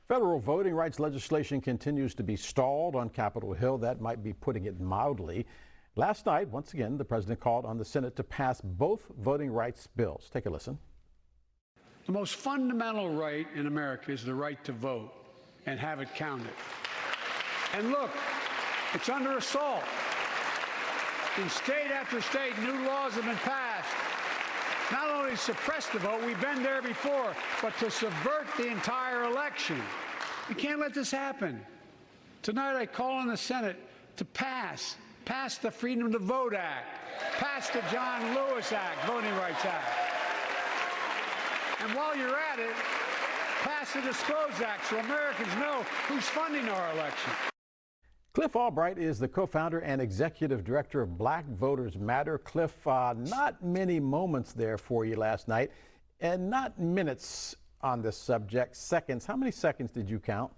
Federal voting rights legislation continues to be stalled on Capitol Hill. That might be putting it mildly. Last night, once again, the president called on the Senate to pass both voting rights bills. Take a listen. The most fundamental right in America is the right to vote and have it counted. And look, it's under assault. In state after state, new laws have been passed. Not only to suppress the vote, we've been there before, but to subvert the entire election. We can't let this happen. Tonight I call on the Senate to pass the Freedom to Vote Act, pass the John Lewis Act, Voting Rights Act. And while you're at it, pass the Disclose Act so Americans know who's funding our election. Cliff Albright is the co-founder and executive director of Black Voters Matter. Cliff, not many moments there for you last night, and not minutes on this subject, seconds. How many seconds did you count?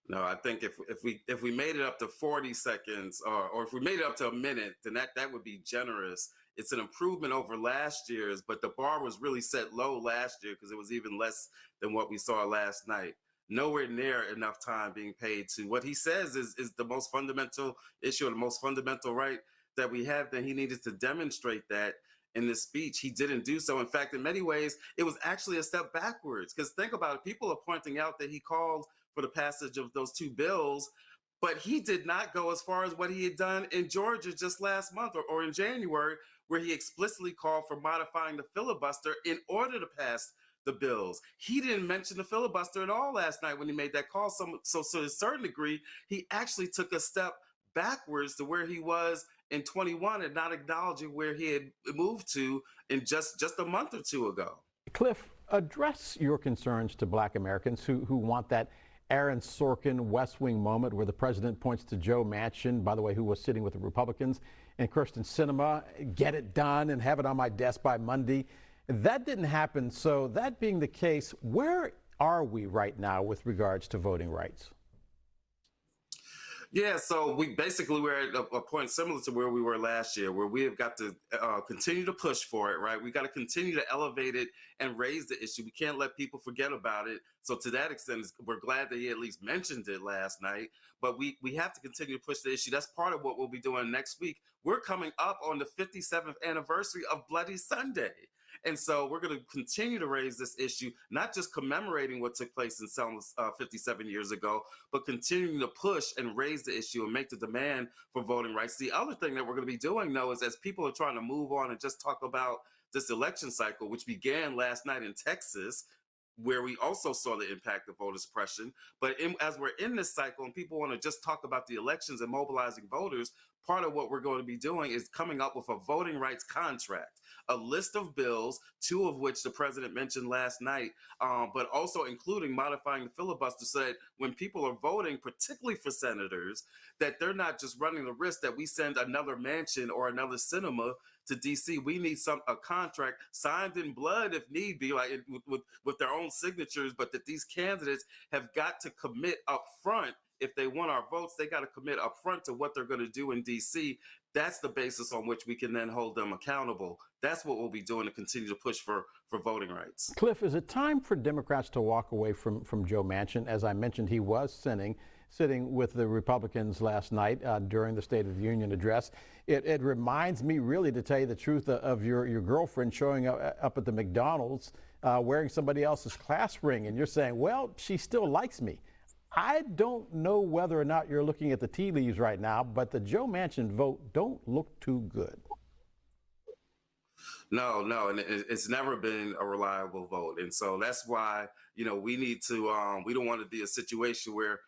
No, I think if we made it up to 40 seconds or if we made it up to a minute, then that would be generous. It's an improvement over last year's, but the bar was really set low last year because it was even less than what we saw last night. Nowhere near enough time being paid to what he says is the most fundamental issue and the most fundamental right that we have. That he needed to demonstrate that in this speech. He didn't do so. In fact, in many ways, it was actually a step backwards. Because think about it, people are pointing out that he called for the passage of those two bills, but he did not go as far as what he had done in Georgia just last month or in January, where he explicitly called for modifying the filibuster in order to pass the bills. He didn't mention the filibuster at all last night when he made that call. So to a certain degree, he actually took a step backwards to where he was in 21 and not acknowledging where he had moved to in just a month or two ago. Cliff, address your concerns to Black Americans who want that Aaron Sorkin West Wing moment where the president points to Joe Manchin, by the way, who was sitting with the Republicans, and Kirsten Sinema, get it done and have it on my desk by Monday. That didn't happen. So that being the case, where are we right now with regards to voting rights? Yeah, so we're at a point similar to where we were last year, where we have got to continue to push for it, right? We got to continue to elevate it and raise the issue. We can't let people forget about it. So to that extent, we're glad that he at least mentioned it last night, but we have to continue to push the issue. That's part of what we'll be doing next week. We're coming up on the 57th anniversary of Bloody Sunday. And so we're going to continue to raise this issue, not just commemorating what took place in Selma 57 years ago, but continuing to push and raise the issue and make the demand for voting rights. The other thing that we're going to be doing, though, is as people are trying to move on and just talk about this election cycle, which began last night in Texas, where we also saw the impact of voter suppression. But as we're in this cycle and people want to just talk about the elections and mobilizing voters, part of what we're going to be doing is coming up with a voting rights contract, a list of bills, two of which the president mentioned last night, but also including modifying the filibuster so that when people are voting, particularly for senators, that they're not just running the risk that we send another Manchin or another Sinema to DC. We need a contract signed in blood if need be, like with their own signatures, but that these candidates have got to commit up front. If they want our votes, they got to commit up front to what they're going to do in DC. That's the basis on which we can then hold them accountable. That's what we'll be doing to continue to push for voting rights. Cliff, is it time for Democrats to walk away from Joe Manchin? As I mentioned, he was sitting with the Republicans last night during the State of the Union address. It reminds me, really, to tell you the truth, of your girlfriend showing up at the McDonald's wearing somebody else's class ring, and you're saying, well, she still likes me. I don't know whether or not you're looking at the tea leaves right now, but the Joe Manchin vote don't look too good. No, and it's never been a reliable vote. And so that's why, we need to, we don't want to be a situation where,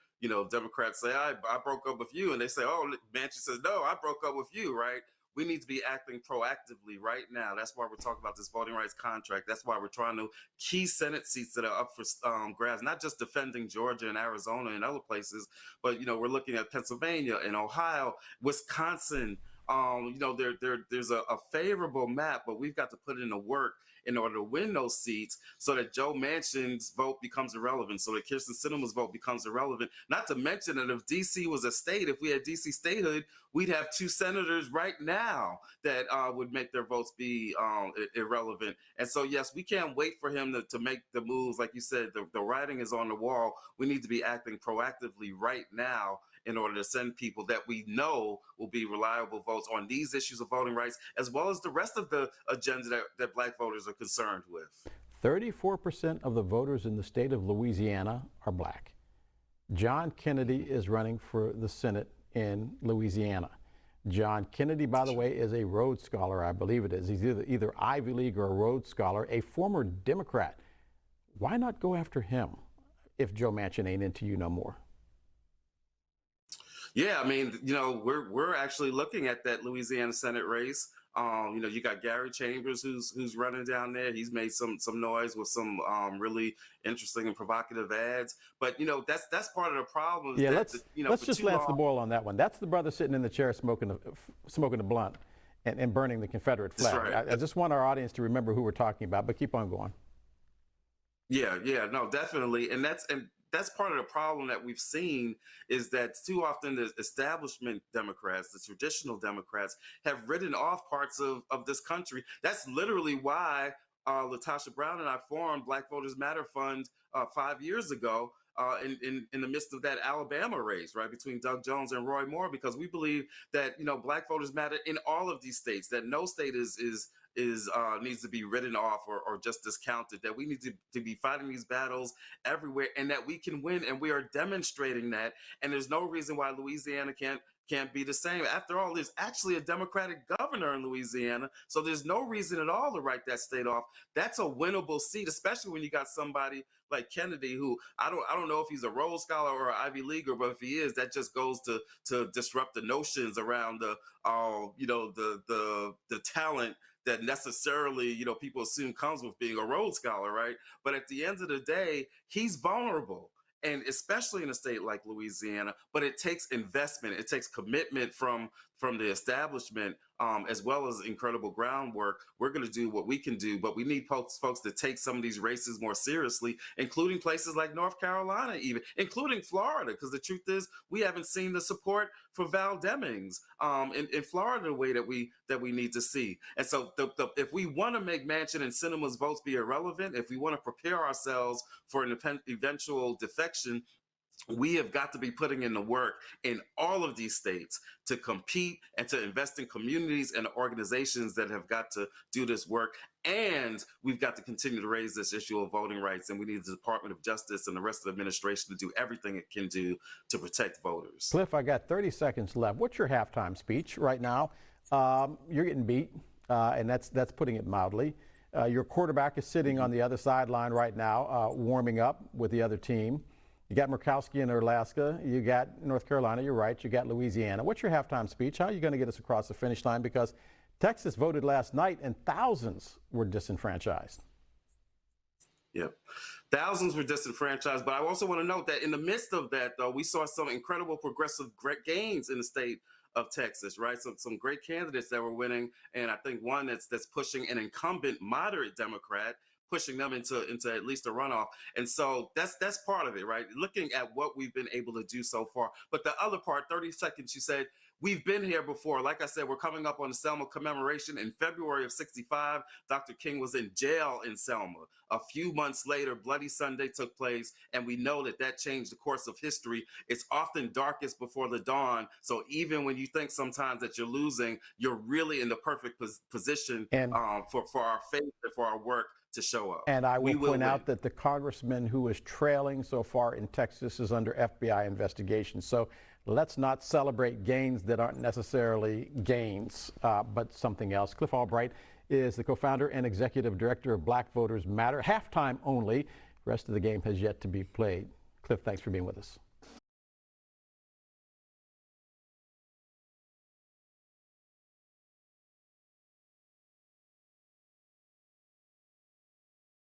Democrats say, I broke up with you. And they say, oh, Manchin says, no, I broke up with you, right? We need to be acting proactively right now. That's why we're talking about this voting rights contract. That's why we're trying to key Senate seats that are up for grabs, not just defending Georgia and Arizona and other places, but, we're looking at Pennsylvania and Ohio, Wisconsin. There's a favorable map, but we've got to put in the work in order to win those seats, so that Joe Manchin's vote becomes irrelevant, so that Kirsten Sinema's vote becomes irrelevant. Not to mention that if DC was a state, if we had DC statehood, we'd have 2 senators right now that would make their votes be irrelevant. And so, yes, we can't wait for him to make the moves. Like you said, the writing is on the wall. We need to be acting proactively right now in order to send people that we know will be reliable votes on these issues of voting rights, as well as the rest of the agenda that Black voters are concerned with. 34% of the voters in the state of Louisiana are Black. John Kennedy is running for the Senate in Louisiana. John Kennedy, by the way, is a Rhodes Scholar, I believe it is. He's either Ivy League or a Rhodes Scholar, a former Democrat. Why not go after him if Joe Manchin ain't into you no more? Yeah, I mean, you know, we're actually looking at that Louisiana Senate race. You know, you got Gary Chambers who's running down there. He's made some noise with some really interesting and provocative ads. But you know, that's part of the problem. Yeah, let's just lance the boil on that one. That's the brother sitting in the chair smoking a blunt and burning the Confederate flag. Right. I just want our audience to remember who we're talking about. But keep on going. Yeah, no, definitely, and that's part of the problem that we've seen, is that too often the establishment Democrats, the traditional Democrats, have written off parts of this country. That's literally why Latasha Brown and I formed Black Voters Matter Fund 5 years ago in the midst of that Alabama race, right, between Doug Jones and Roy Moore, because we believe that, you know, Black voters matter in all of these states, that no state needs to be written off or just discounted, that we need to be fighting these battles everywhere, and that we can win, and we are demonstrating that. And there's no reason why Louisiana can't be the same. After all, there's actually a Democratic governor in Louisiana, so there's no reason at all to write that state off. That's a winnable seat, especially when you got somebody like Kennedy, who I don't know if he's a Rhodes Scholar or an Ivy Leaguer, but if he is, that just goes to disrupt the notions around the talent that necessarily, you know, people assume comes with being a Rhodes Scholar, right? But at the end of the day, he's vulnerable. And especially in a state like Louisiana, but it takes investment, it takes commitment from the establishment, as well as incredible groundwork. We're going to do what we can do, but we need folks to take some of these races more seriously, including places like North Carolina, even including Florida, because the truth is we haven't seen the support for Val Demings in Florida the way that we need to see. And so if we want to make Manchin and Sinema's votes be irrelevant, if we want to prepare ourselves for an eventual defection, we have got to be putting in the work in all of these states to compete and to invest in communities and organizations that have got to do this work. And we've got to continue to raise this issue of voting rights. And we need the Department of Justice and the rest of the administration to do everything it can do to protect voters. Cliff, I got 30 seconds left. What's your halftime speech right now? You're getting beat, and that's putting it mildly. Your quarterback is sitting on the other sideline right now, warming up with the other team. You got Murkowski in Alaska. You got North Carolina. You're right. You got Louisiana. What's your halftime speech? How are you going to get us across the finish line? Because Texas voted last night and thousands were disenfranchised. Yep. Thousands were disenfranchised. But I also want to note that in the midst of that, though, we saw some incredible progressive gains in the state of Texas, right? Some great candidates that were winning. And I think one that's pushing an incumbent moderate Democrat, pushing them into at least a runoff. And so that's part of it, right? Looking at what we've been able to do so far. But the other part, 30 seconds, you said, we've been here before. Like I said, we're coming up on the Selma commemoration. In February of '65, Dr. King was in jail in Selma. A few months later, Bloody Sunday took place, and we know that changed the course of history. It's often darkest before the dawn. So even when you think sometimes that you're losing, you're really in the perfect position for our faith and for our work to show up. And I will point out that the congressman who is trailing so far in Texas is under FBI investigation. So let's not celebrate gains that aren't necessarily gains, but something else. Cliff Albright is the co-founder and executive director of Black Voters Matter. Halftime only. The rest of the game has yet to be played. Cliff, thanks for being with us.